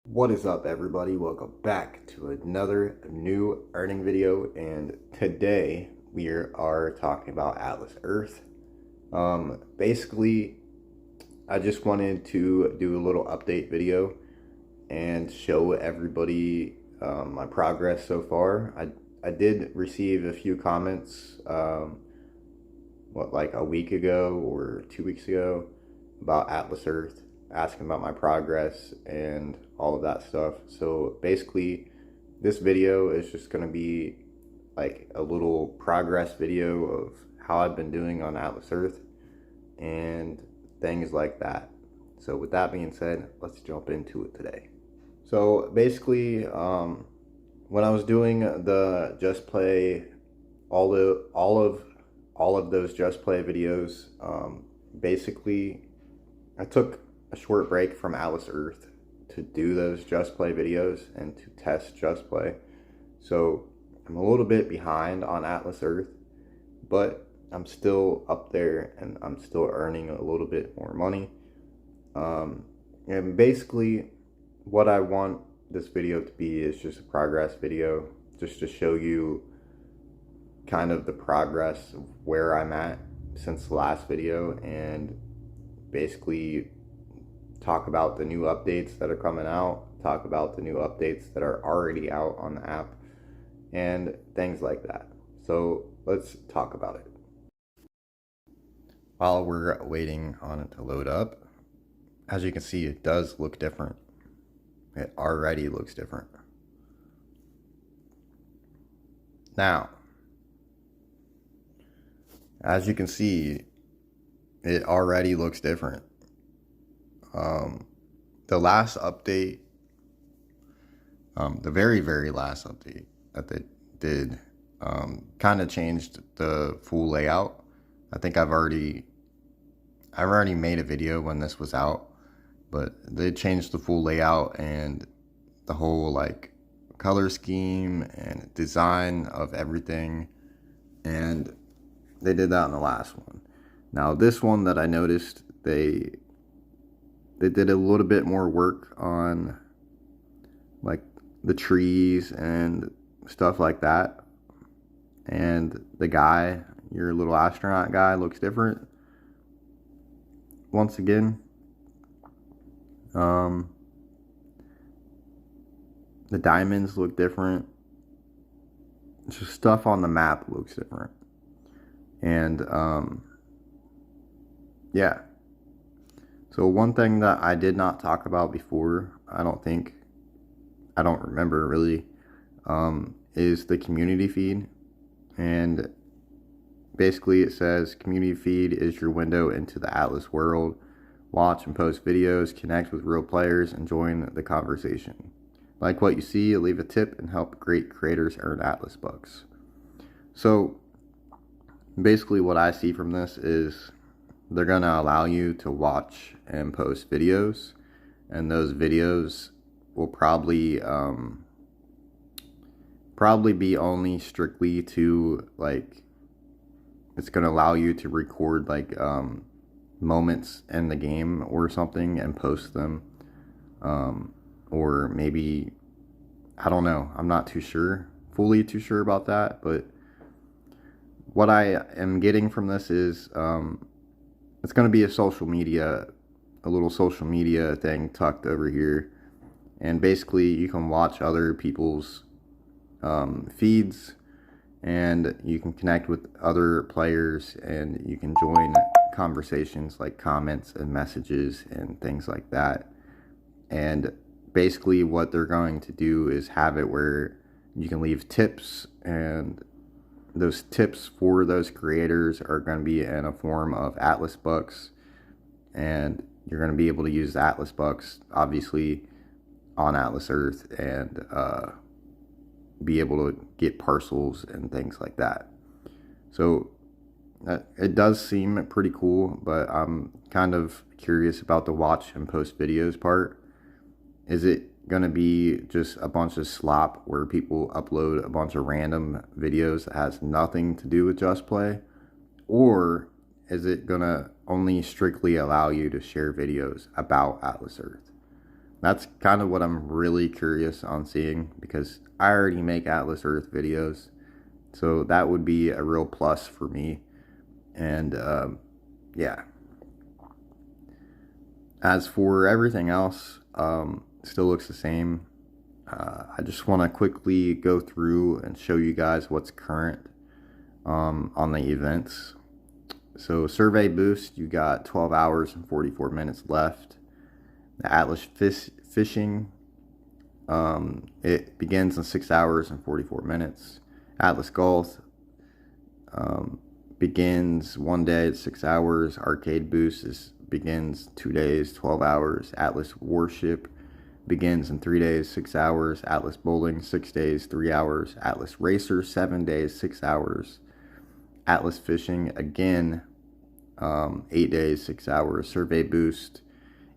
What is up, everybody? Welcome back to another new earning video, and today we are talking about Atlas Earth. Basically, I just wanted to do a little update video and show everybody my progress so far. I did receive a few comments, like a week ago or 2 weeks ago, about Atlas Earth, asking about my progress and all of that stuff. So basically, this video is just going to be like a little progress video of how I've been doing on Atlas Earth and things like that. So with that being said, let's jump into it today. So basically, when I was doing the Just Play, all of those Just Play videos, basically I took a short break from Atlas Earth to do those Just Play videos and to test Just Play. So I'm a little bit behind on Atlas Earth, but I'm still up there and I'm still earning a little bit more money. And basically, what I want this video to be is just a progress video, just to show you kind of the progress of where I'm at since the last video, and basically talk about the new updates that are coming out, talk about the new updates that are already out on the app, and things like that. So let's talk about it. While we're waiting on it to load up, as you can see, it does look different. It already looks different. Now, as you can see, it already looks different. The last update, the very last update that they did, kind of changed the full layout. I think I've already made a video when this was out, but they changed the full layout and the whole like color scheme and design of everything, and they did that in the last one. Now this one that I noticed, they did a little bit more work on like the trees and stuff like that, and the guy, your little astronaut guy, looks different once again. The diamonds look different. Just stuff on the map looks different. And yeah. So one thing that I did not talk about before, I don't remember really, is the community feed. And basically it says community feed is your window into the Atlas world. Watch and post videos, connect with real players, and join the conversation. Like what you see, leave a tip and help great creators earn Atlas bucks. So basically what I see from this is they're going to allow you to watch and post videos, and those videos will probably be only strictly to, like, it's going to allow you to record like moments in the game or something and post them, or maybe, I don't know, I'm not fully too sure about that, but what I am getting from this is it's going to be a little social media thing tucked over here, and basically you can watch other people's feeds, and you can connect with other players, and you can join conversations like comments and messages and things like that. And basically what they're going to do is have it where you can leave tips, and those tips for those creators are going to be in a form of Atlas bucks, and you're going to be able to use the Atlas bucks obviously on Atlas Earth, and be able to get parcels and things like that. So it does seem pretty cool, but I'm kind of curious about the watch and post videos part. Is it going to be just a bunch of slop where people upload a bunch of random videos that has nothing to do with Just Play? Or is it going to only strictly allow you to share videos about Atlas Earth? that's kind of what I'm really curious on seeing, because I already make Atlas Earth videos, so that would be a real plus for me. And yeah, as for everything else, still looks the same. I just want to quickly go through and show you guys what's current on the events. So survey boost, you got 12 hours and 44 minutes left. The Atlas fishing, it begins in 6 hours and 44 minutes. Atlas golf begins 1 day at 6 hours. Arcade boost begins 2 days, 12 hours. Atlas warship begins in 3 days, 6 hours. Atlas bowling, 6 days, 3 hours. Atlas racer, 7 days, 6 hours. Atlas fishing, again, 8 days, 6 hours. Survey boost,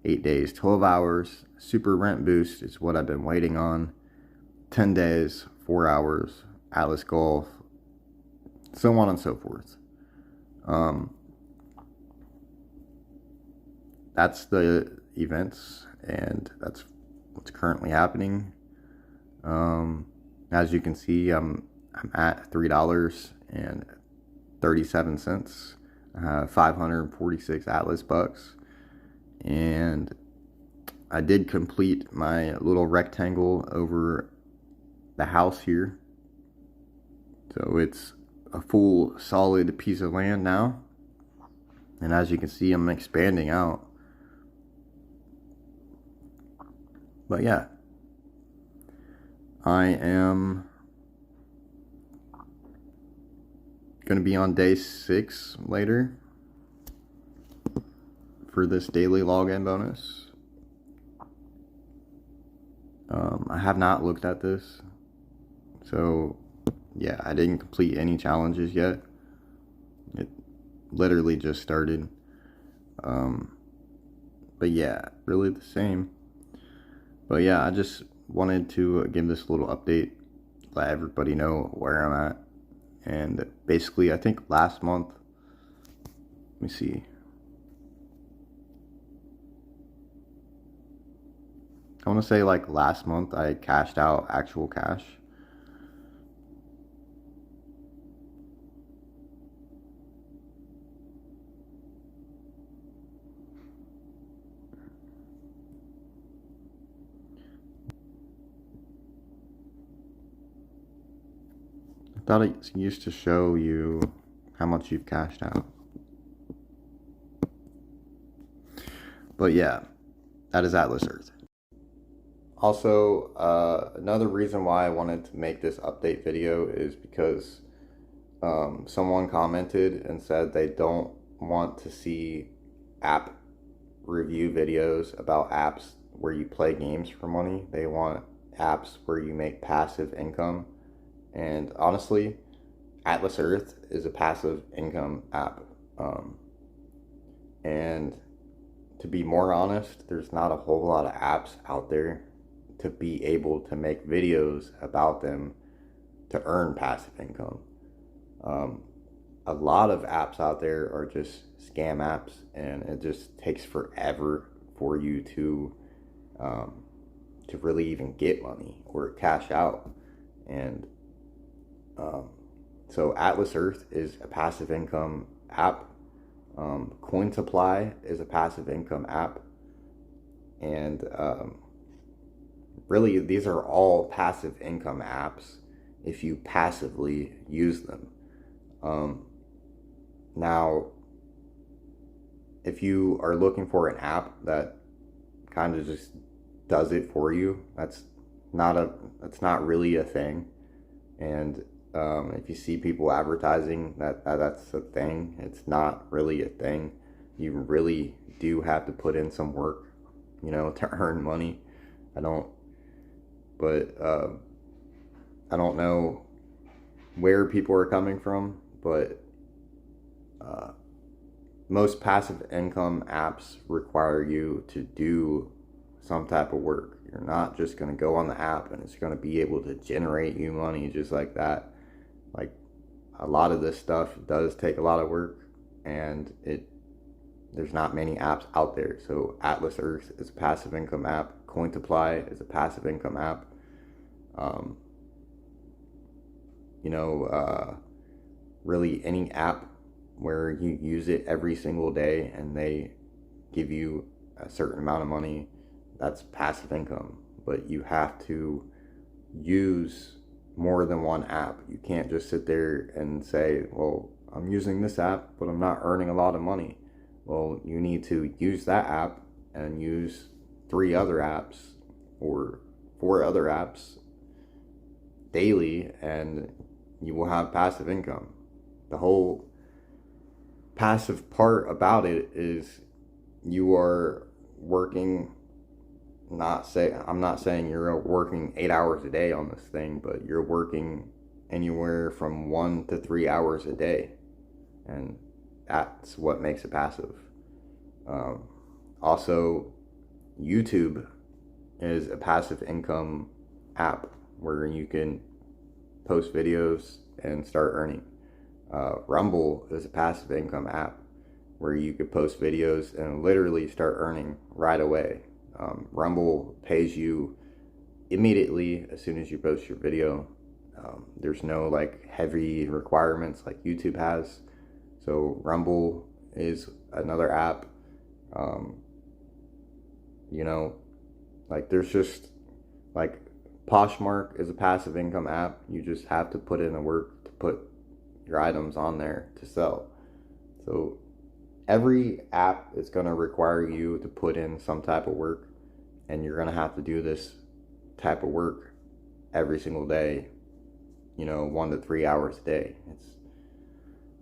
8 days, 12 hours. Super rent boost is what I've been waiting on. 10 days, 4 hours. Atlas golf, so on and so forth. That's the events, and that's what's currently happening. As you can see, I'm at $3.37. 546 Atlas bucks, and I did complete my little rectangle over the house here, so it's a full solid piece of land now. And as you can see, I'm expanding out. But yeah, I am going to be on day 6 later for this daily login bonus. I have not looked at this, so yeah, I didn't complete any challenges yet. It literally just started. But yeah, really the same. But yeah, I just wanted to give this little update, let everybody know where I'm at. And basically, I think last month, let me see. I want to say like last month I cashed out actual cash. I thought it used to show you how much you've cashed out. But yeah, that is Atlas Earth. Also, another reason why I wanted to make this update video is because someone commented and said they don't want to see app review videos about apps where you play games for money. They want apps where you make passive income. And honestly, Atlas Earth is a passive income app. And to be more honest, there's not a whole lot of apps out there to be able to make videos about them to earn passive income. A lot of apps out there are just scam apps, and it just takes forever for you to really even get money or cash out. And so Atlas Earth is a passive income app. Coin Supply is a passive income app, and really these are all passive income apps if you passively use them. Now, if you are looking for an app that kind of just does it for you, that's not really a thing. And if you see people advertising that's a thing, it's not really a thing. You really do have to put in some work, to earn money. I don't know where people are coming from, but most passive income apps require you to do some type of work. You're not just going to go on the app and it's going to be able to generate you money just like that. Like, a lot of this stuff does take a lot of work, and there's not many apps out there. So Atlas Earth is a passive income app. Cointoply is a passive income app. Um, really any app where you use it every single day and they give you a certain amount of money, that's passive income. But you have to use more than one app. You can't just sit there and say, well, I'm using this app, but I'm not earning a lot of money. Well, you need to use that app and use 3 other apps or 4 other apps daily, and you will have passive income. The whole passive part about it is you are working, I'm not saying you're working 8 hours a day on this thing, but you're working anywhere from 1 to 3 hours a day, and that's what makes it passive. Also, YouTube is a passive income app where you can post videos and start earning. Rumble is a passive income app where you could post videos and literally start earning right away. Rumble pays you immediately as soon as you post your video. There's no like heavy requirements like YouTube has. So Rumble is another app. Like there's just like Poshmark is a passive income app. You just have to put in the work to put your items on there to sell. So every app is going to require you to put in some type of work, and you're going to have to do this type of work every single day, 1 to 3 hours a day.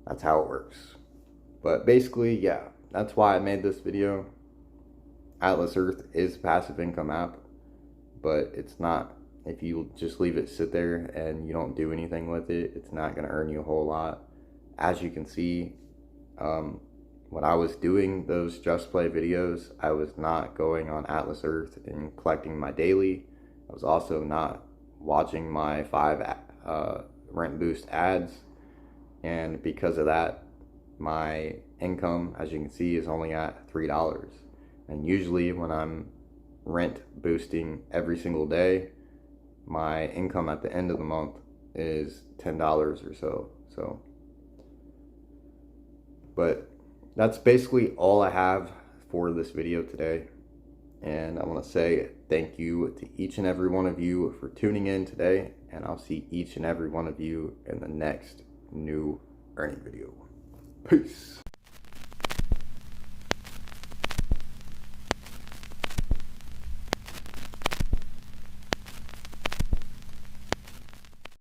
That's how it works. But basically, yeah, that's why I made this video. Atlas Earth is a passive income app, but it's not. If you just leave it sit there and you don't do anything with it, it's not going to earn you a whole lot. As you can see, when I was doing those Just Play videos, I was not going on Atlas Earth and collecting my daily. I was also not watching my 5 rent boost ads. And because of that, my income, as you can see, is only at $3. And usually when I'm rent boosting every single day, my income at the end of the month is $10 or so. But that's basically all I have for this video today. And I want to say thank you to each and every one of you for tuning in today. And I'll see each and every one of you in the next new earning video. Peace.